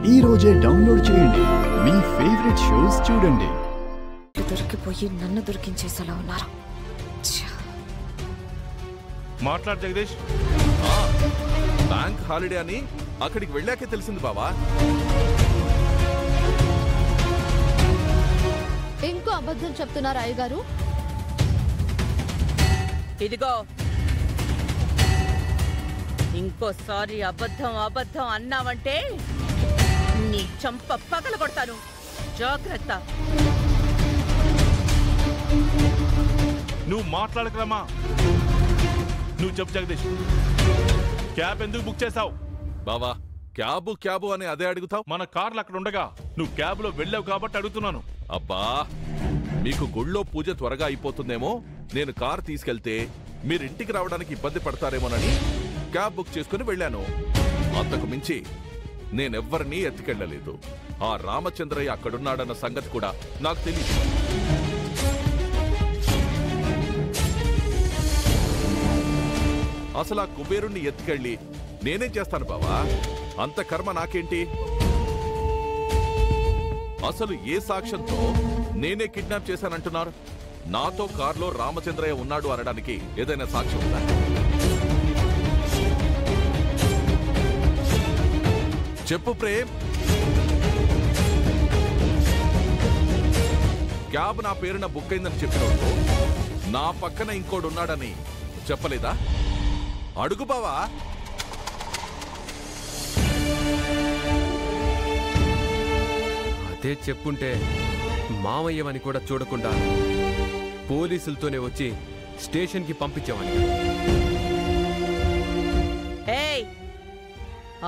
ఈ రోజే డౌన్లోడ్ చేయండి. మీ ఫేవరెట్ షోస్ చూడండి. దొరికిపోయి నన్ను దొరికించేసేలా ఉన్నారు. మాట్లాడు జగదీష్. బ్యాంక్ హాలిడే అని అక్కడికి వెళ్ళాకే తెలిసింది బావా. ఇంకో అబద్ధం చెప్తున్నారు అయ్యగారు. ఇదిగో ఇంకోసారి అబద్ధం అబద్ధం అన్నావంటే నీ చంప పగల కొడతాను. జాగ్రత్త. నువ్వు మాట్లాడకరమ్మా. నువ్వు చెప్పు జగదీష్, క్యాబ్ ఎందుకు బుక్ చేసావు? బావా క్యాబు అని అదే అడుగుతావు? మన కార్లు అక్కడ ఉండగా నువ్వు క్యాబ్ లో వెళ్ళావు కాబట్టి అడుగుతున్నాను. అబ్బా, మీకు గుళ్ళో పూజ త్వరగా అయిపోతుందేమో, నేను కార్ తీసుకెళ్తే మీరింటికి రావడానికి ఇబ్బంది పడతారేమోనని క్యాబ్ బుక్ చేసుకుని వెళ్ళాను. అంతకు మించి నేనెవ్వరినీ ఎత్తుకెళ్లలేదు. ఆ రామచంద్రయ్య అక్కడున్నాడన్న సంగతి కూడా నాకు తెలియదు. అసలు ఆ కుబేరుణ్ణి ఎత్తుకెళ్ళి నేనేం చేస్తాను బావా? అంత కర్మ నాకేంటి? అసలు ఏ సాక్ష్యంతో నేనే కిడ్నాప్ చేశానంటున్నారు? నాతో కారులో రామచంద్రయ్య ఉన్నాడు అనడానికి ఏదైనా సాక్ష్యం ఉందా? చెప్పు ప్రేమ్. క్యాబ్ నా పేరున బుక్ అయిందని చెప్పినప్పుడు నా పక్కన ఇంకోడున్నాడని చెప్పలేదా? అడుగు బావా. అదే చెప్పుంటే మామయ్యవని కూడా చూడకుండా పోలీసులతోనే వచ్చి స్టేషన్కి పంపించామని.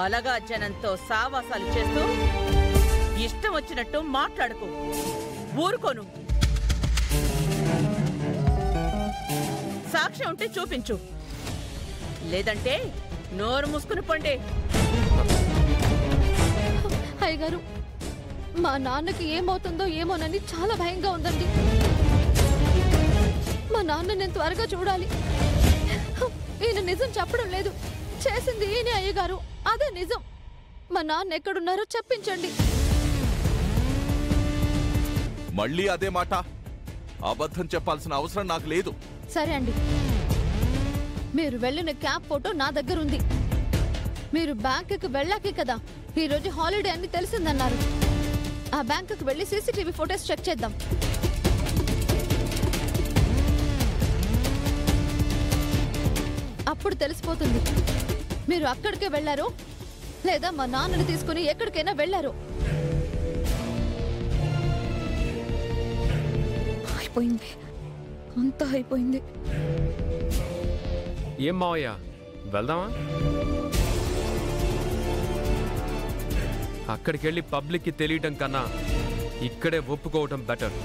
అలగా జనంతో సావాసాలు చేస్తూ ఇష్టం వచ్చినట్టు మాట్లాడుకో. ఊరుకోను. సాక్ష్యం ఉంటే చూపించు, లేదంటే నోరు మూసుకుని పండే. అయ్యగారు, మా నాన్నకి ఏమవుతుందో ఏమోనని చాలా భయంగా ఉందండి. మా నాన్న నేను త్వరగా చూడాలి. ఈయన నిజం చెప్పడం లేదు, చేసింది ఈయనే అయ్యగారు. అదే నిజం. మా నాన్న ఎక్కడున్నారో చెప్పించండి. మళ్ళీ అదే మాట. అబద్ధం చెప్పాల్సిన అవసరం నాకు లేదు. సరే అండి, మీరు వెళ్ళిన క్యాబ్ ఫోటో నా దగ్గర ఉంది. మీరు బ్యాంకుకి వెళ్ళాకే కదా ఈరోజు హాలిడే అని తెలిసిందన్నారు. ఆ బ్యాంకుకి వెళ్ళి సీసీటీవీ ఫోటోస్ చెక్ చేద్దాం. అప్పుడు తెలిసిపోతుంది మీరు అక్కడికే వెళ్ళారో లేదా మా నాన్నని తీసుకుని ఎక్కడికైనా వెళ్ళారో. అయిపోయింది, అంతా అయిపోయింది. ఏం మావయ్య, వెళ్దామా? అక్కడికెళ్ళి పబ్లిక్కి తెలియటం కన్నా ఇక్కడే ఒప్పుకోవటం బెటర్.